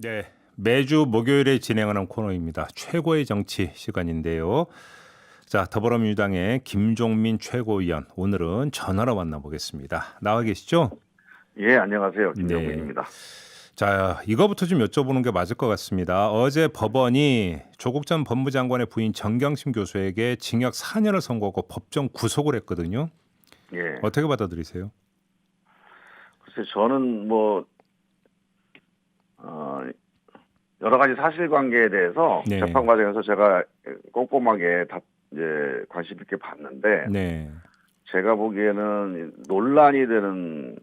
네, 매주 목요일에 진행하는 코너입니다. 최고의 정치 시간인데요. 자, 더불어민주당의 김종민 최고위원, 오늘은 전화로 만나보겠습니다. 나와 계시죠? 예, 안녕하세요. 네. 김종민입니다. 자, 이거부터 좀 여쭤보는 게 맞을 것 같습니다. 어제 법원이 조국 전 법무장관의 부인 정경심 교수에게 징역 4년을 선고하고 법정 구속을 했거든요. 예. 어떻게 받아들이세요? 글쎄, 저는 어, 여러 가지 사실관계에 대해서 네, 재판 과정에서 제가 꼼꼼하게 이제 관심 있게 봤는데, 네, 제가 보기에는 논란이 되는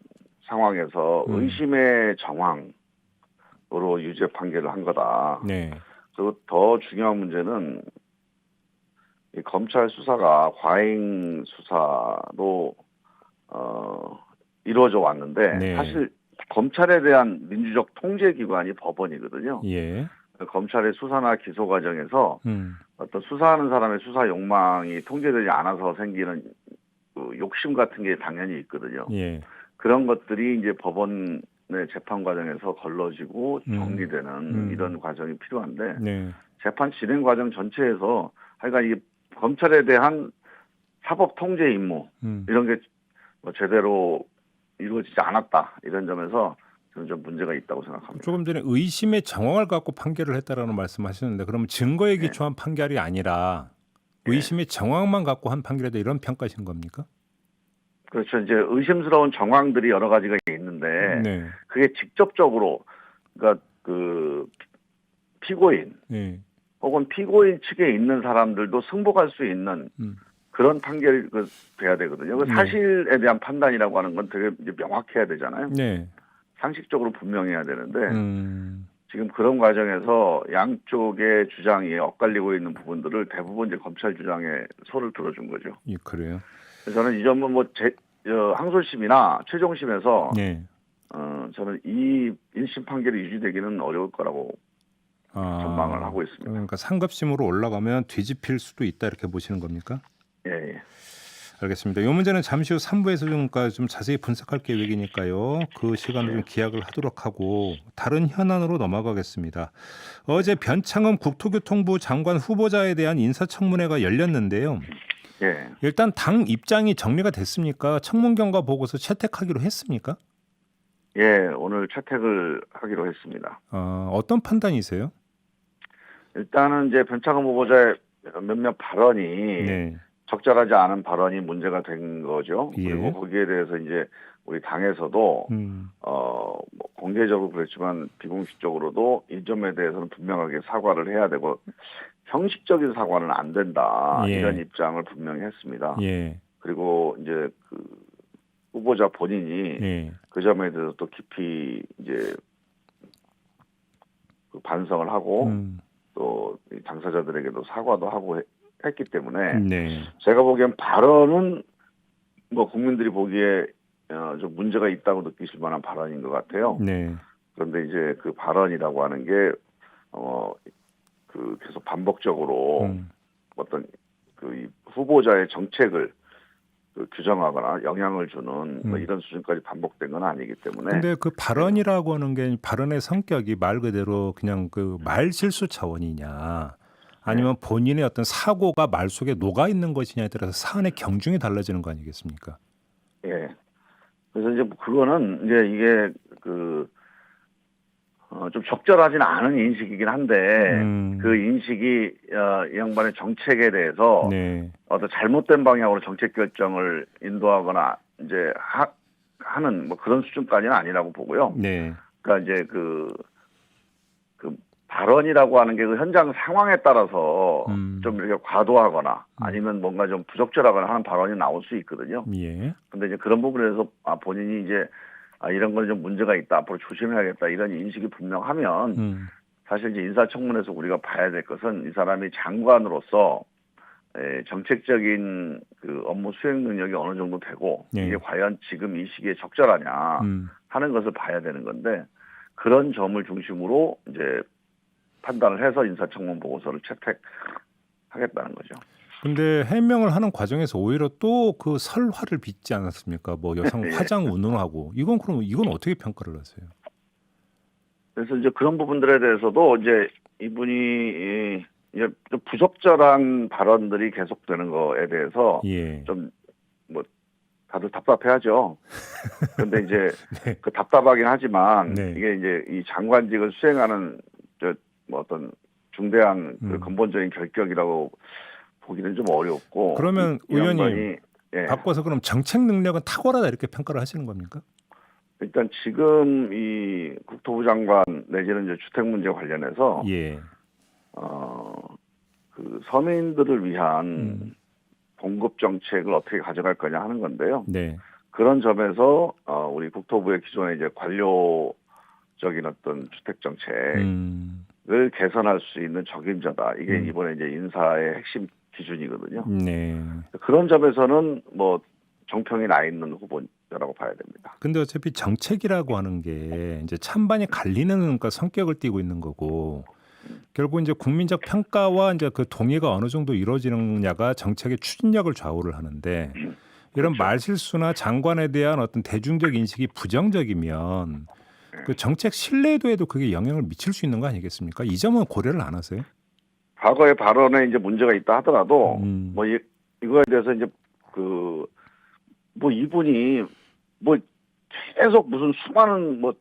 상황에서 음, 의심의 정황으로 유죄 판결을 한 거다. 네, 그리고 더 중요한 문제는 이 검찰 수사가 과잉 수사로 이루어져 왔는데, 네, 사실 검찰에 대한 민주적 통제 기관이 법원이거든요. 예, 검찰의 수사나 기소 과정에서 음, 어떤 수사하는 사람의 수사 욕망이 통제되지 않아서 생기는 그 욕심 같은 게 당연히 있거든요. 예, 그런 것들이 이제 법원의 재판 과정에서 걸러지고 음, 정리되는 이런 과정이 필요한데, 네. 재판 진행 과정 전체에서 하여간 이 검찰에 대한 사법 통제 임무 음. 이런 게 제대로 이루어지지 않았다, 이런 점에서 저는 좀 문제가 있다고 생각합니다. 조금 전에 의심의 정황을 갖고 판결을 했다라는 말씀하셨는데 그러면 증거에 예, 기초한 판결이 아니라 예. 의심의 정황만 갖고 한 판결이다 이런 평가신 겁니까? 그렇죠. 이제 의심스러운 정황들이 여러 가지가 있는데, 네, 그게 직접적으로, 그러니까 그 피고인 네, 혹은 피고인 측에 있는 사람들도 승복할 수 있는 음, 그런 판결이 돼야 되거든요. 그 네, 사실에 대한 판단이라고 하는 건 되게 이제 명확해야 되잖아요. 네, 상식적으로 분명해야 되는데, 음, 지금 그런 과정에서 양쪽의 주장이 엇갈리고 있는 부분들을 대부분 이제 검찰 주장에 소를 들어준 거죠. 예, 그래요. 그래서 저는 이 점은 항소심이나 최종심에서 네, 저는 이 1심 판결이 유지되기는 어려울 거라고 전망을 아, 하고 있습니다. 그러니까 상급심으로 올라가면 뒤집힐 수도 있다 이렇게 보시는 겁니까? 예, 예. 알겠습니다. 이 문제는 잠시 후 3부에서 좀 자세히 분석할 계획이니까요. 그 시간을 좀 예. 기약을 하도록 하고 다른 현안으로 넘어가겠습니다. 어제 변창흠 국토교통부 장관 후보자에 대한 인사청문회가 열렸는데요. 예. 일단 당 입장이 정리가 됐습니까? 청문 경과 보고서 채택하기로 했습니까? 예, 오늘 채택을 하기로 했습니다. 어떤 판단이세요? 일단은 이제 변창흠 후보자의 몇몇 발언이 네, 적절하지 않은 발언이 문제가 된 거죠. 그리고 예, 거기에 대해서 이제 우리 당에서도 음, 뭐 공개적으로 그랬지만 비공식적으로도 이 점에 대해서는 분명하게 사과를 해야 되고, 형식적인 사과는 안 된다, 이런 예, 입장을 분명히 했습니다. 예, 그리고 이제 그 후보자 본인이 예, 그 점에 대해서 또 깊이 이제 그 반성을 하고 음, 또 당사자들에게도 사과도 하고 했기 때문에, 네, 제가 보기엔 발언은 뭐 국민들이 보기에 좀 문제가 있다고 느끼실 만한 발언인 것 같아요. 네, 그런데 이제 그 발언이라고 하는 게 계속 반복적으로 음. 어떤 이 후보자의 정책을 규정하거나 영향을 주는 뭐 이런 수준까지 반복된 건 아니기 때문에. 근데 그 예, 발언이라고 하는 게 발언의 성격이 말 그대로 그냥 그 말 실수 차원이냐 예, 아니면 본인의 어떤 사고가 말 속에 녹아 있는 것이냐에 따라서 사안의 경중이 달라지는 거 아니겠습니까? 예. 그래서 이제 그거는 이제 이게 좀 적절하지는 않은 인식이긴 한데, 그 음, 인식이 이 양반의 정책에 대해서 네, 어떤 잘못된 방향으로 정책 결정을 인도하거나 이제 하는 뭐 그런 수준까지는 아니라고 보고요. 네, 그러니까 이제 그 발언이라고 하는 게 그 현장 상황에 따라서 좀 음, 이렇게 과도하거나 음, 아니면 뭔가 좀 부적절하거나 하는 발언이 나올 수 있거든요. 예, 근데 이제 그런 부분에서 본인이 이제 이런 건 좀 문제가 있다, 앞으로 조심해야겠다, 이런 인식이 분명하면, 음, 사실 이제 인사청문회에서 우리가 봐야 될 것은 이 사람이 장관으로서 정책적인 그 업무 수행 능력이 어느 정도 되고, 이게 네, 과연 지금 이 시기에 적절하냐 음. 하는 것을 봐야 되는 건데, 그런 점을 중심으로 이제 판단을 해서 인사청문 보고서를 채택하겠다는 거죠. 근데 해명을 하는 과정에서 오히려 또 그 설화를 빚지 않았습니까? 뭐 여성 예. 화장 운운하고 이건 그럼 이건 어떻게 평가를 하세요? 그래서 이제 그런 부분들에 대해서도 이제 이분이 이제 좀 부적절한 발언들이 계속되는 거에 대해서 예. 좀 뭐 다들 답답해하죠. 그런데 이제 네. 그 답답하긴 하지만 네. 이게 이제 이 장관직을 수행하는 뭐 어떤 중대한 그 근본적인 결격이라고 보기는 좀 어렵고 그러면 이 의원님 양반이 예. 바꿔서 그럼 정책 능력은 탁월하다 이렇게 평가를 하시는 겁니까? 일단 지금 이 국토부 장관 내지는 이제 주택 문제 관련해서 예. 그 서민들을 위한 공급 정책을 어떻게 가져갈 거냐 하는 건데요. 네. 그런 점에서 우리 국토부의 기존의 이제 관료적인 어떤 주택 정책을 개선할 수 있는 적임자다. 이게 이번에 이제 인사의 핵심 기준이거든요. 네. 그런 점에서는 뭐 정평이 나 있는 후보자라고 봐야 됩니다. 근데 어차피 정책이라고 하는 게 이제 찬반이 갈리는 그러니까 성격을 띠고 있는 거고 결국 이제 국민적 평가와 이제 그 동의가 어느 정도 이루어지느냐가 정책의 추진력을 좌우를 하는데 이런 그렇죠. 말실수나 장관에 대한 어떤 대중적 인식이 부정적이면 그 정책 신뢰도에도 그게 영향을 미칠 수 있는 거 아니겠습니까? 이 점은 고려를 안 하세요? 과거의 발언에 이제 문제가 있다 하더라도 뭐 이거에 대해서 이제 그 뭐 이분이 뭐 계속 무슨 수많은 뭐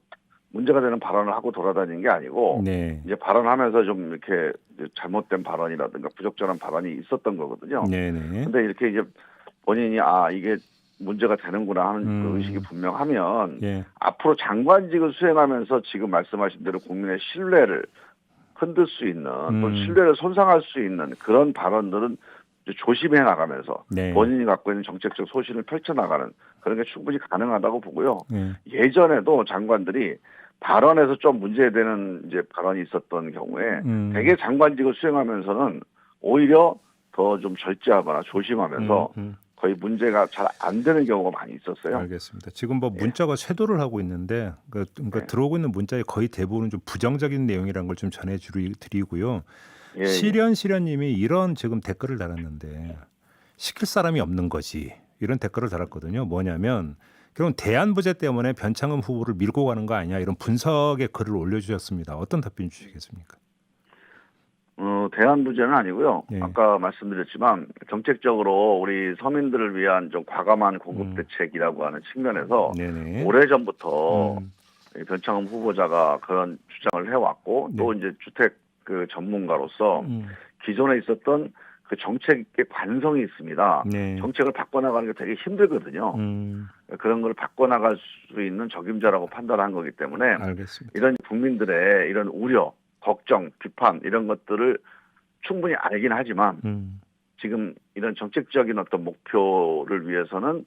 문제가 되는 발언을 하고 돌아다니는 게 아니고 네. 이제 발언하면서 좀 이렇게 잘못된 발언이라든가 부적절한 발언이 있었던 거거든요. 네네. 근데 이렇게 이제 본인이 이게 문제가 되는구나 하는 그 의식이 분명하면 예. 앞으로 장관직을 수행하면서 지금 말씀하신 대로 국민의 신뢰를 흔들 수 있는 또 신뢰를 손상할 수 있는 그런 발언들은 이제 조심해 나가면서 네. 본인이 갖고 있는 정책적 소신을 펼쳐나가는 그런 게 충분히 가능하다고 보고요. 네. 예전에도 장관들이 발언에서 좀 문제되는 이제 발언이 있었던 경우에 대개 장관직을 수행하면서는 오히려 더 좀 절제하거나 조심하면서 거의 문제가 잘 안 되는 경우가 많이 있었어요. 알겠습니다. 지금 뭐 문자가 쇄도를 하고 있는데 그러니까 들어오고 있는 문자의 거의 대부분은 좀 부정적인 내용이라는 걸 좀 전해드리고요. 예. 시련님이 이런 지금 댓글을 달았는데 시킬 사람이 없는 거지 이런 댓글을 달았거든요. 뭐냐면 결국 대안부재 때문에 변창흠 후보를 밀고 가는 거 아니냐 이런 분석의 글을 올려주셨습니다. 어떤 답변 주시겠습니까? 대안부재는 아니고요. 예. 아까 말씀드렸지만 정책적으로 우리 서민들을 위한 좀 과감한 공급 대책이라고 하는 측면에서 네네. 오래전부터 변창흠 후보자가 그런 주장을 해왔고 또 이제 주택 그 전문가로서 기존에 있었던 그 정책의 관성이 있습니다. 네. 정책을 바꿔나가는 게 되게 힘들거든요. 그런 걸 바꿔나갈 수 있는 적임자라고 판단한 거기 때문에 알겠습니다. 이런 국민들의 이런 우려, 걱정, 비판 이런 것들을 충분히 알긴 하지만 지금 이런 정책적인 어떤 목표를 위해서는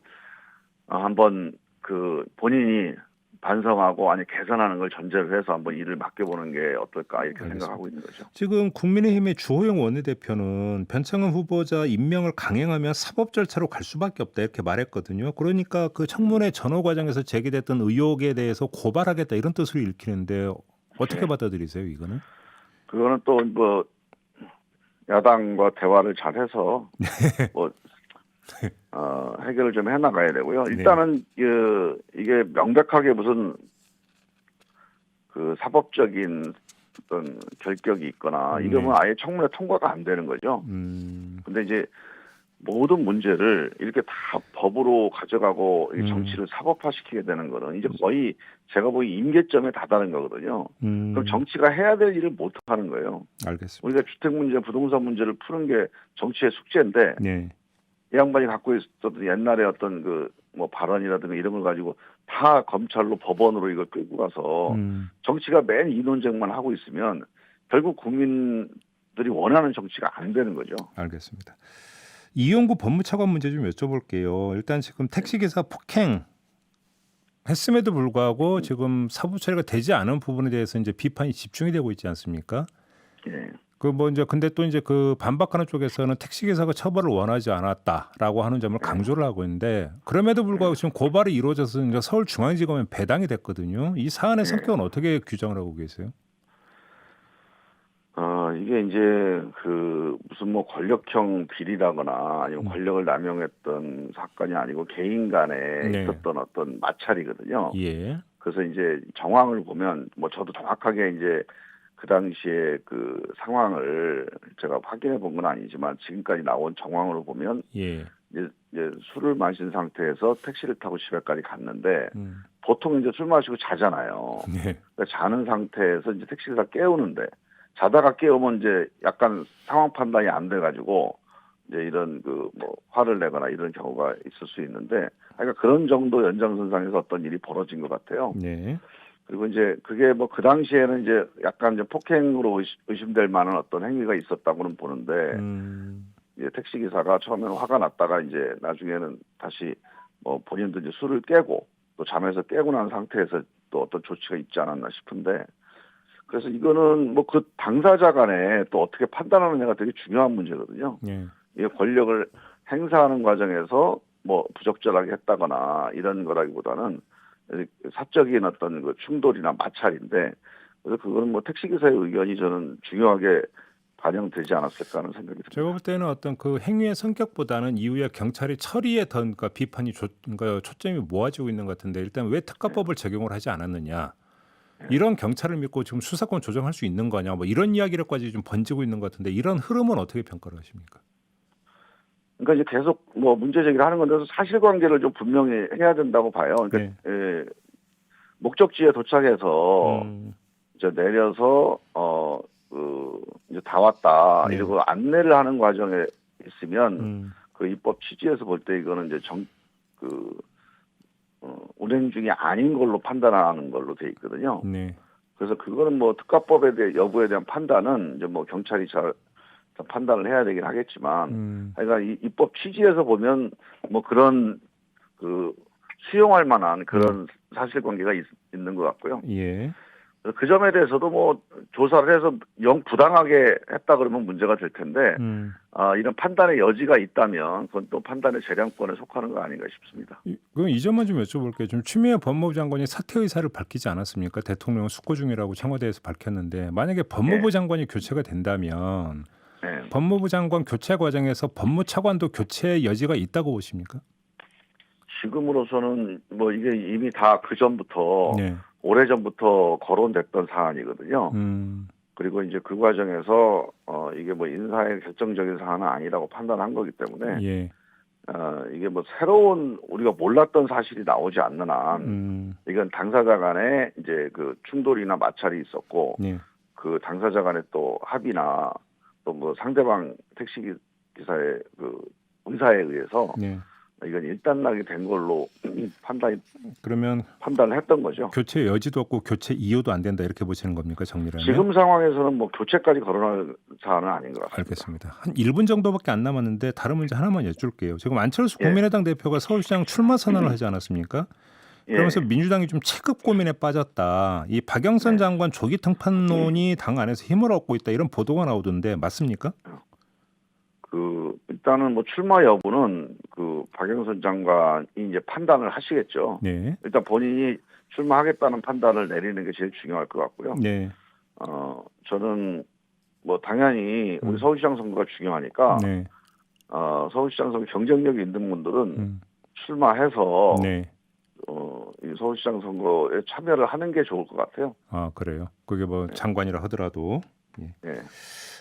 한번 그 본인이 반성하고 아니 개선하는 걸 전제로 해서 한번 일을 맡겨보는 게 어떨까 이렇게 알겠습니다. 생각하고 있는 거죠. 지금 국민의힘의 주호영 원내대표는 변창흠 후보자 임명을 강행하면 사법 절차로 갈 수밖에 없다 이렇게 말했거든요. 그러니까 그 청문회 전후 과정에서 제기됐던 의혹에 대해서 고발하겠다 이런 뜻으로 읽히는데 어떻게 받아들이세요 이거는? 그거는 또 뭐 야당과 대화를 잘해서 뭐 해결을 좀 해나가야 되고요. 일단은 이게 명백하게 무슨 그 사법적인 어떤 결격이 있거나 이러면 아예 청문회 통과가 안 되는 거죠. 근데 이제 모든 문제를 이렇게 다 법으로 가져가고 정치를 사법화시키게 되는 거는 이제 거의 제가 보기 임계점에 다다른 거거든요. 그럼 정치가 해야 될 일을 못 하는 거예요. 알겠습니다. 우리가 주택 문제, 부동산 문제를 푸는 게 정치의 숙제인데 네. 이 양반이 갖고 있었던 옛날에 어떤 그 뭐 발언이라든가 이런 걸 가지고 다 검찰로 법원으로 이걸 끌고 가서 정치가 맨 이 논쟁만 하고 있으면 결국 국민들이 원하는 정치가 안 되는 거죠. 알겠습니다. 이용구 법무차관 문제 좀 여쭤볼게요. 일단 지금 택시기사 폭행 했음에도 불구하고 지금 사부 처리가 되지 않은 부분에 대해서 이제 비판이 집중이 되고 있지 않습니까? 예. 그 뭐 이제 근데 또 이제 그 반박하는 쪽에서는 택시기사가 처벌을 원하지 않았다라고 하는 점을 강조를 하고 있는데 그럼에도 불구하고 지금 고발이 이루어져서 이제 서울중앙지검에 배당이 됐거든요. 이 사안의 성격은 어떻게 규정을 하고 계세요? 이게 이제 그 무슨 뭐 권력형 비리라거나 아니면 권력을 남용했던 사건이 아니고 개인 간에 네. 있었던 어떤 마찰이거든요. 예. 그래서 이제 정황을 보면 뭐 저도 정확하게 이제 그 당시에 그 상황을 제가 확인해 본 건 아니지만 지금까지 나온 정황으로 보면 예. 이제 술을 마신 상태에서 택시를 타고 집에까지 갔는데 음. 보통 이제 술 마시고 자잖아요. 네. 그러니까 자는 상태에서 이제 택시를 다 깨우는데 자다가 깨우면 이제 약간 상황 판단이 안 돼가지고 이제 이런 그 뭐 화를 내거나 이런 경우가 있을 수 있는데 그러니까 그런 정도 연장선상에서 어떤 일이 벌어진 것 같아요. 네. 그리고 이제 그게 뭐 그 당시에는 이제 약간 이제 폭행으로 의심될 만한 어떤 행위가 있었다고는 보는데 이제 택시 기사가 처음에는 화가 났다가 이제 나중에는 다시 뭐 본인도 이제 술을 깨고 또 잠에서 깨고 난 상태에서 또 어떤 조치가 있지 않았나 싶은데 그래서 이거는 뭐 그 당사자 간에 또 어떻게 판단하느냐가 되게 중요한 문제거든요. 예. 이게 권력을 행사하는 과정에서 뭐 부적절하게 했다거나 이런 거라기보다는 사적인 어떤 그 충돌이나 마찰인데 그래서 그거는 뭐 택시기사의 의견이 저는 중요하게 반영되지 않았을까 하는 생각이 듭니다. 제가 볼 때는 어떤 그 행위의 성격보다는 이후에 경찰이 처리에 더 그러니까 비판이 그러니까 초점이 모아지고 있는 것 같은데 일단 왜 특가법을 적용을 하지 않았느냐 이런 경찰을 믿고 지금 수사권 조정할 수 있는 거냐 뭐 이런 이야기를까지 좀 번지고 있는 것 같은데 이런 흐름은 어떻게 평가를 하십니까? 그러니까 이제 계속 뭐 문제 제기를 하는 건데 사실관계를 좀 분명히 해야 된다고 봐요. 그러니까 네. 목적지에 도착해서 음. 이제 내려서 이제 다 왔다 네. 이러고 안내를 하는 과정에 있으면 그 입법 취지에서 볼 때 이거는 이제 운행 중이 아닌 걸로 판단하는 걸로 돼 있거든요. 네. 그래서 그거는 뭐 특가법에 대해 여부에 대한 판단은 이제 뭐 경찰이 잘 판단을 해야 되긴 하겠지만, 그러니까 이 입법 취지에서 보면 뭐 그런 그 수용할 만한 그런 사실관계가 있는 것 같고요. 예. 그 점에 대해서도 뭐 조사를 해서 영 부당하게 했다 그러면 문제가 될 텐데 이런 판단의 여지가 있다면 그건 또 판단의 재량권에 속하는 거 아닌가 싶습니다. 그럼 이 점만 좀 여쭤볼게요. 좀 추미애 법무부 장관이 사퇴 의사를 밝히지 않았습니까? 대통령은 숙고 중이라고 청와대에서 밝혔는데 만약에 법무부 장관이 교체가 된다면 네. 법무부 장관 교체 과정에서 법무차관도 교체 여지가 있다고 보십니까? 지금으로서는 뭐 이게 이미 다 그 전부터 네. 오래전부터 거론됐던 사안이거든요. 그리고 이제 그 과정에서 이게 뭐 인사의 결정적인 사안은 아니라고 판단한 거기 때문에 예. 이게 뭐 새로운 우리가 몰랐던 사실이 나오지 않는 한 이건 당사자 간에 이제 그 충돌이나 마찰이 있었고 예. 그 당사자 간에 또 합의나 또 뭐 상대방 택시 기사의 그 의사에 의해서 예. 이건 일단락이 된 걸로 그러면 판단을 했던 거죠. 교체 여지도 없고 교체 이유도 안 된다 이렇게 보시는 겁니까? 정리를 하면? 지금 상황에서는 뭐 교체까지 거론할 사안은 아닌 것 같습니다. 알겠습니다. 한 1분 정도밖에 안 남았는데 다른 문제 하나만 여쭐게요. 지금 안철수 예. 국민의당 대표가 서울시장 출마 선언을 하지 않았습니까? 그러면서 민주당이 좀 체급 고민에 빠졌다. 이 박영선 장관 조기 등판론이 당 안에서 힘을 얻고 있다. 이런 보도가 나오던데 맞습니까? 일단은 뭐 출마 여부는 그 박영선 장관이 이제 판단을 하시겠죠. 네. 일단 본인이 출마하겠다는 판단을 내리는 게 제일 중요할 것 같고요. 네. 저는 뭐 당연히 우리 서울시장 선거가 중요하니까 네. 서울시장 선거 경쟁력이 있는 분들은 출마해서 네. 이 서울시장 선거에 참여를 하는 게 좋을 것 같아요. 아, 그래요. 그게 뭐 장관이라 하더라도. 예. 네.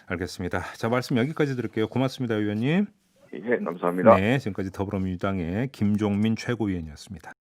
알겠습니다. 자, 말씀 여기까지 드릴게요. 고맙습니다, 의원님. 예, 감사합니다. 네, 지금까지 더불어민주당의 김종민 최고위원이었습니다.